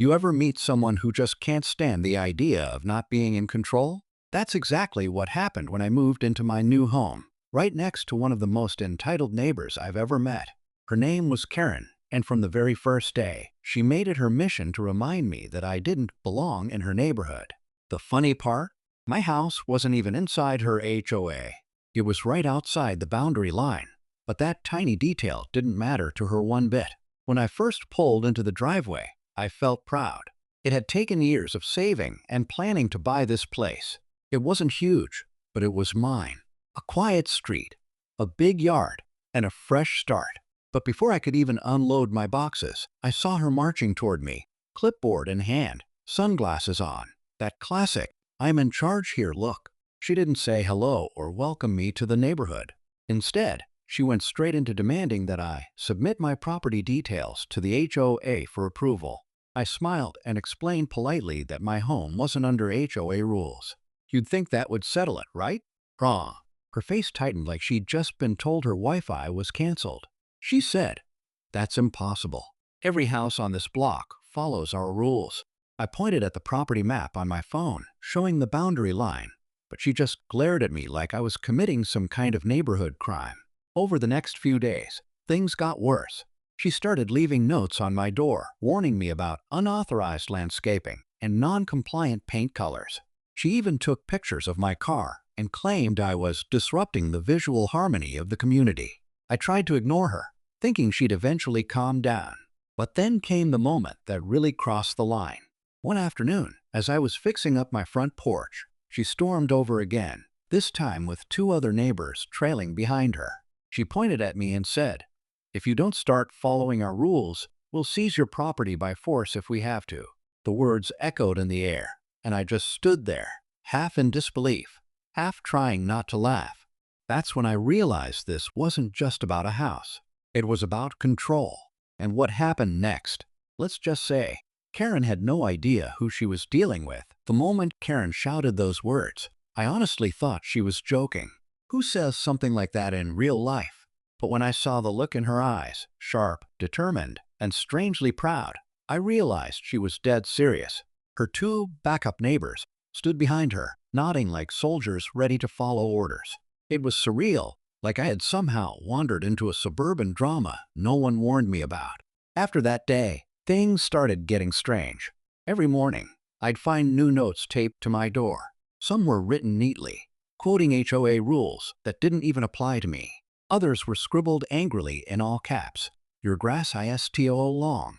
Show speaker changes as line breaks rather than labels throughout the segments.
You ever meet someone who just can't stand the idea of not being in control? That's exactly what happened when I moved into my new home, right next to one of the most entitled neighbors I've ever met. Her name was Karen, and from the very first day, she made it her mission to remind me that I didn't belong in her neighborhood. The funny part? My house wasn't even inside her HOA. It was right outside the boundary line. But that tiny detail didn't matter to her one bit. When I first pulled into the driveway, I felt proud. It had taken years of saving and planning to buy this place. It wasn't huge, but it was mine. A quiet street, a big yard, and a fresh start. But before I could even unload my boxes, I saw her marching toward me, clipboard in hand, sunglasses on. That classic, "I'm in charge here" look. She didn't say hello or welcome me to the neighborhood. Instead, she went straight into demanding that I submit my property details to the HOA for approval. I smiled and explained politely that my home wasn't under HOA rules. You'd think that would settle it, right? Wrong. Her face tightened like she'd just been told her Wi-Fi was canceled. She said, "That's impossible. Every house on this block follows our rules." I pointed at the property map on my phone, showing the boundary line, but she just glared at me like I was committing some kind of neighborhood crime. Over the next few days, things got worse. She started leaving notes on my door, warning me about unauthorized landscaping and non-compliant paint colors. She even took pictures of my car and claimed I was disrupting the visual harmony of the community. I tried to ignore her, thinking she'd eventually calm down. But then came the moment that really crossed the line. One afternoon, as I was fixing up my front porch, she stormed over again, this time with two other neighbors trailing behind her. She pointed at me and said, "If you don't start following our rules, we'll seize your property by force if we have to." The words echoed in the air, and I just stood there, half in disbelief, half trying not to laugh. That's when I realized this wasn't just about a house. It was about control. And what happened next? Let's just say, Karen had no idea who she was dealing with. The moment Karen shouted those words, I honestly thought she was joking. Who says something like that in real life? But when I saw the look in her eyes, sharp, determined, and strangely proud, I realized she was dead serious. Her two backup neighbors stood behind her, nodding like soldiers ready to follow orders. It was surreal, like I had somehow wandered into a suburban drama no one warned me about. After that day, things started getting strange. Every morning, I'd find new notes taped to my door. Some were written neatly, quoting HOA rules that didn't even apply to me. Others were scribbled angrily in all caps. "Your grass ISTO long.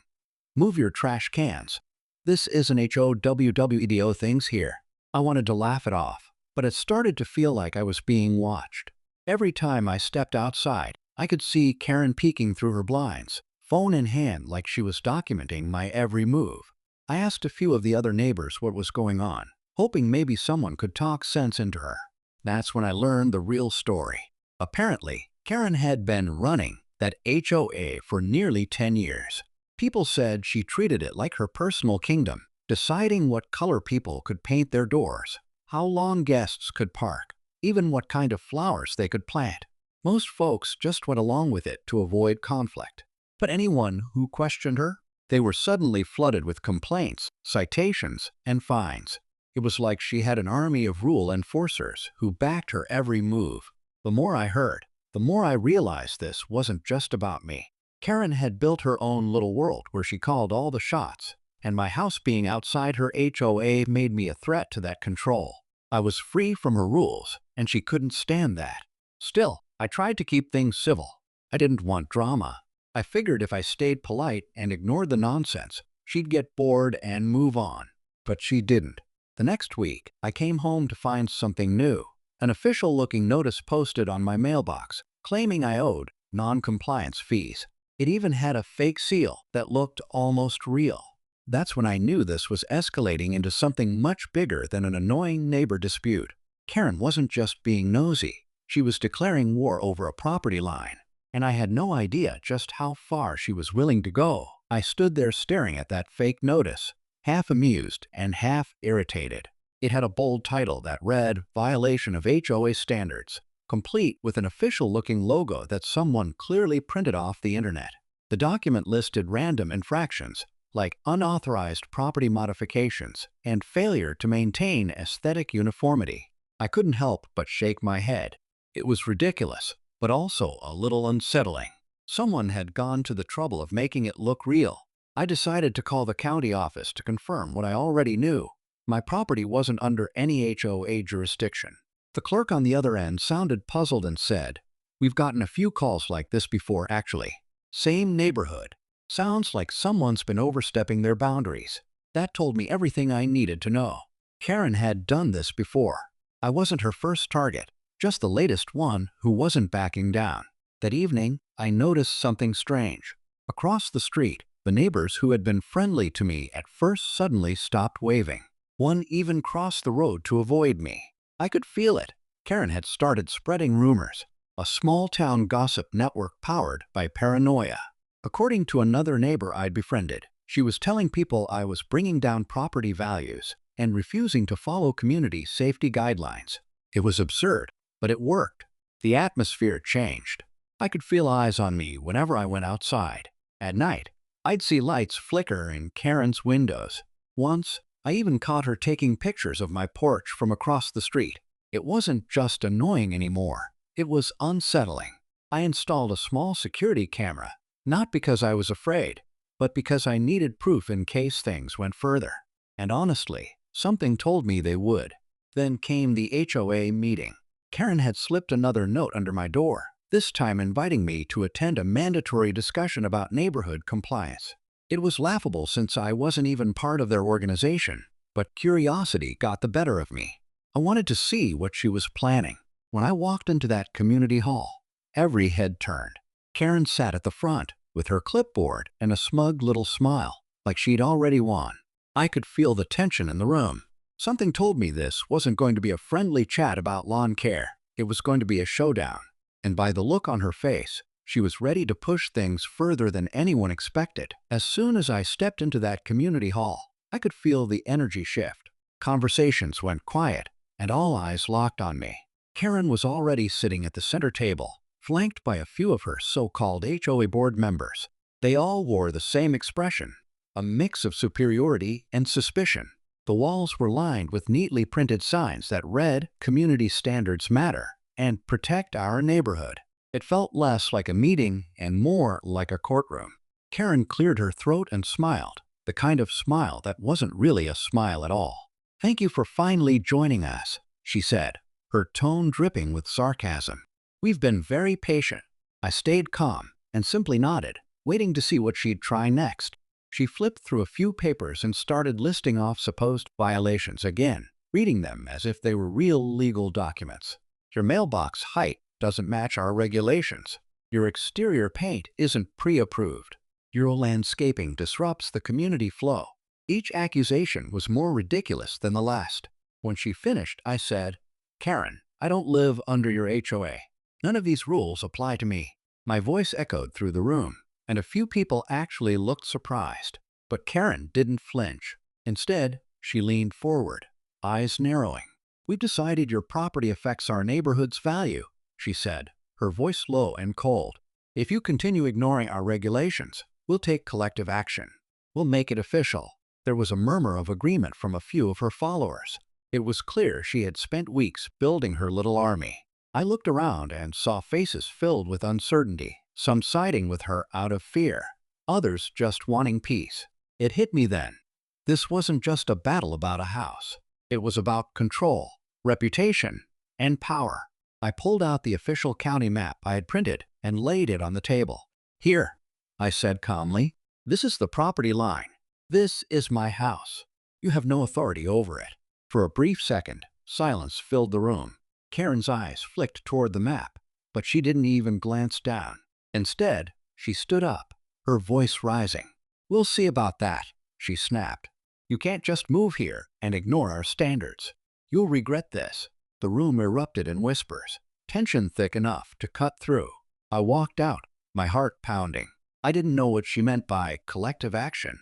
Move your trash cans. This isn't HOWWEDO things here." I wanted to laugh it off, but it started to feel like I was being watched. Every time I stepped outside, I could see Karen peeking through her blinds, phone in hand like she was documenting my every move. I asked a few of the other neighbors what was going on, hoping maybe someone could talk sense into her. That's when I learned the real story. Apparently, Karen had been running that HOA for nearly 10 years. People said she treated it like her personal kingdom, deciding what color people could paint their doors, how long guests could park, even what kind of flowers they could plant. Most folks just went along with it to avoid conflict. But anyone who questioned her, they were suddenly flooded with complaints, citations, and fines. It was like she had an army of rule enforcers who backed her every move. The more I heard, the more I realized this wasn't just about me. Karen had built her own little world where she called all the shots, and my house being outside her HOA made me a threat to that control. I was free from her rules, and she couldn't stand that. Still, I tried to keep things civil. I didn't want drama. I figured if I stayed polite and ignored the nonsense, she'd get bored and move on. But she didn't. The next week, I came home to find something new. An official-looking notice posted on my mailbox, claiming I owed non-compliance fees. It even had a fake seal that looked almost real. That's when I knew this was escalating into something much bigger than an annoying neighbor dispute. Karen wasn't just being nosy. She was declaring war over a property line, and I had no idea just how far she was willing to go. I stood there staring at that fake notice, half amused and half irritated. It had a bold title that read, "Violation of HOA Standards," complete with an official-looking logo that someone clearly printed off the internet. The document listed random infractions, like unauthorized property modifications and failure to maintain aesthetic uniformity. I couldn't help but shake my head. It was ridiculous, but also a little unsettling. Someone had gone to the trouble of making it look real. I decided to call the county office to confirm what I already knew. My property wasn't under any HOA jurisdiction. The clerk on the other end sounded puzzled and said, "We've gotten a few calls like this before, actually. Same neighborhood. Sounds like someone's been overstepping their boundaries." That told me everything I needed to know. Karen had done this before. I wasn't her first target, just the latest one who wasn't backing down. That evening, I noticed something strange. Across the street, the neighbors who had been friendly to me at first suddenly stopped waving. One even crossed the road to avoid me. I could feel it. Karen had started spreading rumors, a small-town gossip network powered by paranoia. According to another neighbor I'd befriended, she was telling people I was bringing down property values and refusing to follow community safety guidelines. It was absurd, but it worked. The atmosphere changed. I could feel eyes on me whenever I went outside. At night, I'd see lights flicker in Karen's windows. Once, I even caught her taking pictures of my porch from across the street. It wasn't just annoying anymore. It was unsettling. I installed a small security camera, not because I was afraid, but because I needed proof in case things went further. And honestly, something told me they would. Then came the HOA meeting. Karen had slipped another note under my door, this time inviting me to attend a mandatory discussion about neighborhood compliance. It was laughable since I wasn't even part of their organization, but curiosity got the better of me. I wanted to see what she was planning. When I walked into that community hall, every head turned. Karen sat at the front with her clipboard and a smug little smile, like she'd already won. I could feel the tension in the room. Something told me this wasn't going to be a friendly chat about lawn care. It was going to be a showdown. And by the look on her face, she was ready to push things further than anyone expected. As soon as I stepped into that community hall, I could feel the energy shift. Conversations went quiet, and all eyes locked on me. Karen was already sitting at the center table, flanked by a few of her so-called HOA board members. They all wore the same expression, a mix of superiority and suspicion. The walls were lined with neatly printed signs that read, "Community Standards Matter," and "Protect Our Neighborhood." It felt less like a meeting and more like a courtroom. Karen cleared her throat and smiled, the kind of smile that wasn't really a smile at all. "Thank you for finally joining us," she said, her tone dripping with sarcasm. "We've been very patient." I stayed calm and simply nodded, waiting to see what she'd try next. She flipped through a few papers and started listing off supposed violations again, reading them as if they were real legal documents. "Your mailbox height doesn't match our regulations. Your exterior paint isn't pre-approved. Your landscaping disrupts the community flow." Each accusation was more ridiculous than the last. When she finished, I said, "Karen, I don't live under your HOA. None of these rules apply to me." My voice echoed through the room, and a few people actually looked surprised. But Karen didn't flinch. Instead, she leaned forward, eyes narrowing. "We've decided your property affects our neighborhood's value," she said, her voice low and cold. "If you continue ignoring our regulations, we'll take collective action. We'll make it official." There was a murmur of agreement from a few of her followers. It was clear she had spent weeks building her little army. I looked around and saw faces filled with uncertainty, some siding with her out of fear, others just wanting peace. It hit me then. This wasn't just a battle about a house. It was about control, reputation, and power. I pulled out the official county map I had printed and laid it on the table. "Here," I said calmly. "This is the property line. This is my house. You have no authority over it." For a brief second, silence filled the room. Karen's eyes flicked toward the map, but she didn't even glance down. Instead, she stood up, her voice rising. "We'll see about that," she snapped. "You can't just move here and ignore our standards. You'll regret this." The room erupted in whispers, tension thick enough to cut through. I walked out, my heart pounding. I didn't know what she meant by collective action,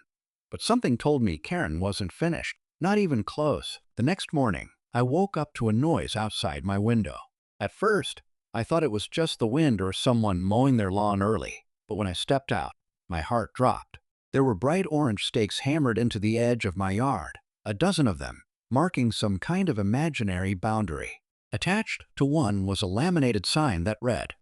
but something told me Karen wasn't finished, not even close. The next morning, I woke up to a noise outside my window. At first, I thought it was just the wind or someone mowing their lawn early, but when I stepped out, my heart dropped. There were bright orange stakes hammered into the edge of my yard, a dozen of them, marking some kind of imaginary boundary. Attached to one was a laminated sign that read,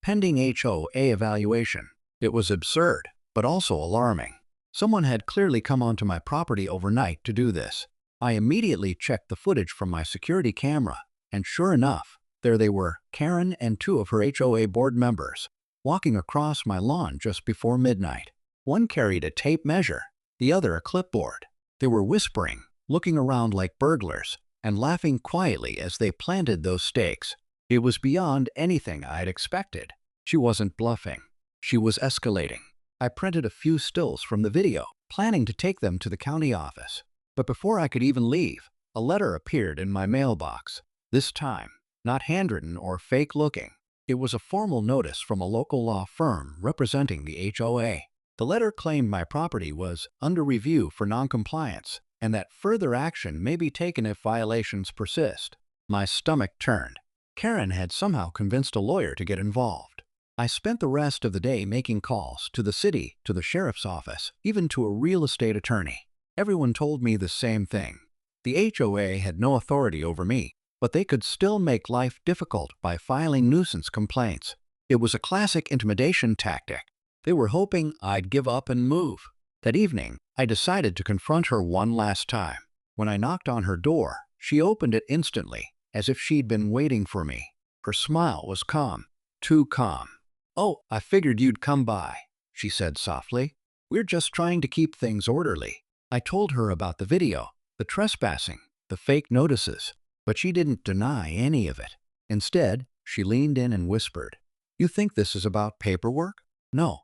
"Pending HOA evaluation." It was absurd, but also alarming. Someone had clearly come onto my property overnight to do this. I immediately checked the footage from my security camera, and sure enough, there they were, Karen and two of her HOA board members, walking across my lawn just before midnight. One carried a tape measure, the other a clipboard. They were whispering, looking around like burglars, and laughing quietly as they planted those stakes. It was beyond anything I'd expected. She wasn't bluffing. She was escalating. I printed a few stills from the video, planning to take them to the county office. But before I could even leave, a letter appeared in my mailbox. This time, not handwritten or fake-looking. It was a formal notice from a local law firm representing the HOA. The letter claimed my property was under review for noncompliance, and that further action may be taken if violations persist. My stomach turned. Karen had somehow convinced a lawyer to get involved. I spent the rest of the day making calls to the city, to the sheriff's office, even to a real estate attorney. Everyone told me the same thing. The HOA had no authority over me, but they could still make life difficult by filing nuisance complaints. It was a classic intimidation tactic. They were hoping I'd give up and move. That evening, I decided to confront her one last time. When I knocked on her door, she opened it instantly, as if she'd been waiting for me. Her smile was calm, too calm. "Oh, I figured you'd come by," she said softly. "We're just trying to keep things orderly." I told her about the video, the trespassing, the fake notices, but she didn't deny any of it. Instead, she leaned in and whispered, "You think this is about paperwork? No.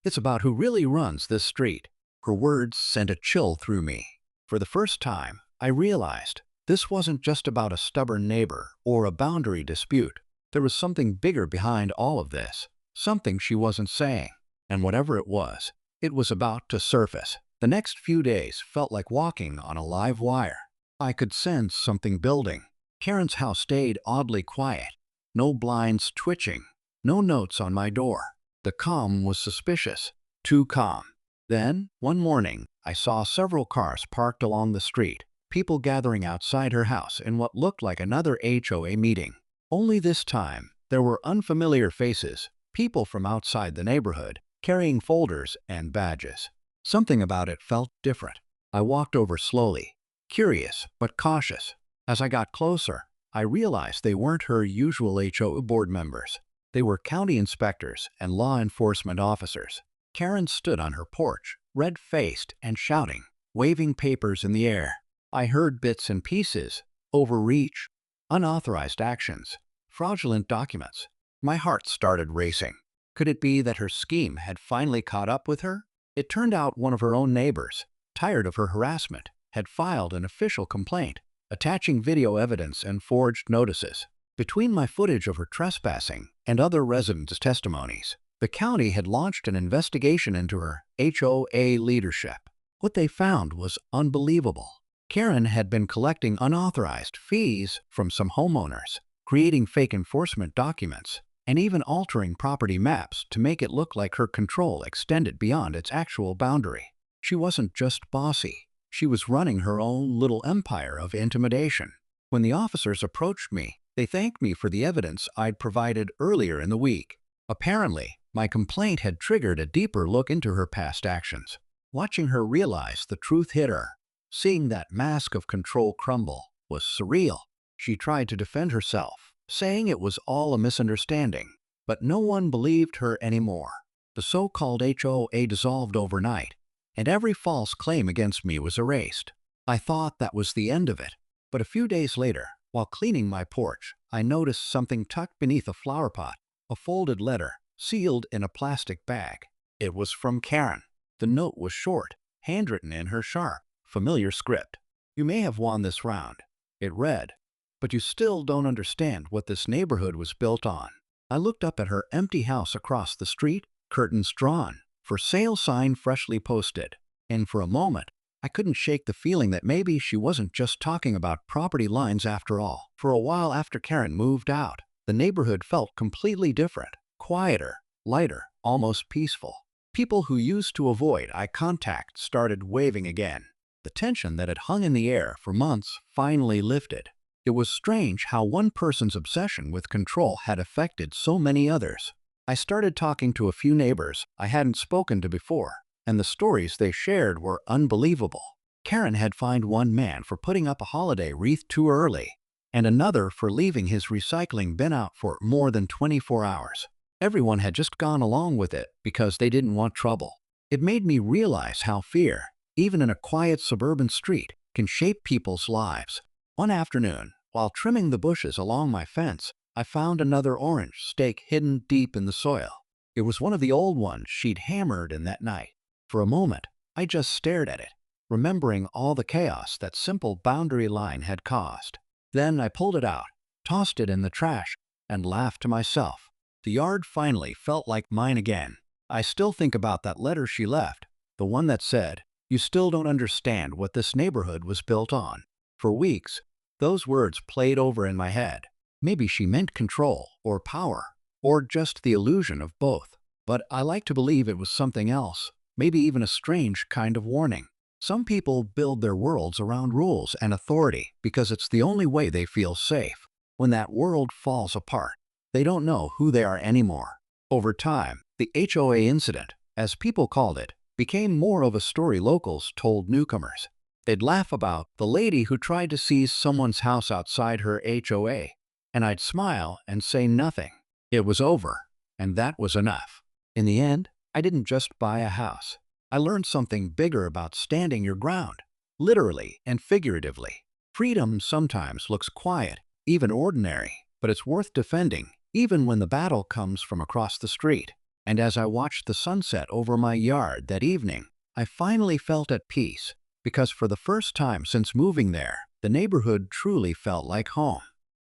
It's about who really runs this street." Her words sent a chill through me. For the first time, I realized this wasn't just about a stubborn neighbor or a boundary dispute. There was something bigger behind all of this, something she wasn't saying. And whatever it was about to surface. The next few days felt like walking on a live wire. I could sense something building. Karen's house stayed oddly quiet. No blinds twitching, no notes on my door. The calm was suspicious, too calm. Then, one morning, I saw several cars parked along the street, people gathering outside her house in what looked like another HOA meeting. Only this time, there were unfamiliar faces, people from outside the neighborhood, carrying folders and badges. Something about it felt different. I walked over slowly, curious but cautious. As I got closer, I realized they weren't her usual HOA board members. They were county inspectors and law enforcement officers. Karen stood on her porch, red-faced and shouting, waving papers in the air. I heard bits and pieces, overreach, unauthorized actions, fraudulent documents. My heart started racing. Could it be that her scheme had finally caught up with her? It turned out one of her own neighbors, tired of her harassment, had filed an official complaint, attaching video evidence and forged notices. Between my footage of her trespassing and other residents' testimonies, the county had launched an investigation into her HOA leadership. What they found was unbelievable. Karen had been collecting unauthorized fees from some homeowners, creating fake enforcement documents, and even altering property maps to make it look like her control extended beyond its actual boundary. She wasn't just bossy. She was running her own little empire of intimidation. When the officers approached me, they thanked me for the evidence I'd provided earlier in the week. Apparently, my complaint had triggered a deeper look into her past actions. Watching her realize the truth hit her. Seeing that mask of control crumble was surreal. She tried to defend herself, saying it was all a misunderstanding, but no one believed her anymore. The so-called HOA dissolved overnight, and every false claim against me was erased. I thought that was the end of it, but a few days later, while cleaning my porch, I noticed something tucked beneath a flower pot, a folded letter, sealed in a plastic bag. It was from Karen. The note was short, handwritten in her sharp, familiar script. "You may have won this round," it read, "but you still don't understand what this neighborhood was built on." I looked up at her empty house across the street, curtains drawn, for sale sign freshly posted, and for a moment, I couldn't shake the feeling that maybe she wasn't just talking about property lines after all. For a while after Karen moved out, the neighborhood felt completely different, quieter, lighter, almost peaceful. People who used to avoid eye contact started waving again. The tension that had hung in the air for months finally lifted. It was strange how one person's obsession with control had affected so many others. I started talking to a few neighbors I hadn't spoken to before, and the stories they shared were unbelievable. Karen had fined one man for putting up a holiday wreath too early, and another for leaving his recycling bin out for more than 24 hours. Everyone had just gone along with it because they didn't want trouble. It made me realize how fear, even in a quiet suburban street, can shape people's lives. One afternoon, while trimming the bushes along my fence, I found another orange stake hidden deep in the soil. It was one of the old ones she'd hammered in that night. For a moment, I just stared at it, remembering all the chaos that simple boundary line had caused. Then I pulled it out, tossed it in the trash, and laughed to myself. The yard finally felt like mine again. I still think about that letter she left, the one that said, "You still don't understand what this neighborhood was built on." For weeks, those words played over in my head. Maybe she meant control, or power, or just the illusion of both. But I like to believe it was something else, maybe even a strange kind of warning. Some people build their worlds around rules and authority because it's the only way they feel safe. When that world falls apart, they don't know who they are anymore. Over time, the HOA incident, as people called it, became more of a story locals told newcomers. They'd laugh about the lady who tried to seize someone's house outside her HOA, and I'd smile and say nothing. It was over, and that was enough. In the end, I didn't just buy a house. I learned something bigger about standing your ground, literally and figuratively. Freedom sometimes looks quiet, even ordinary, but it's worth defending, even when the battle comes from across the street. And as I watched the sunset over my yard that evening, I finally felt at peace, because for the first time since moving there, the neighborhood truly felt like home.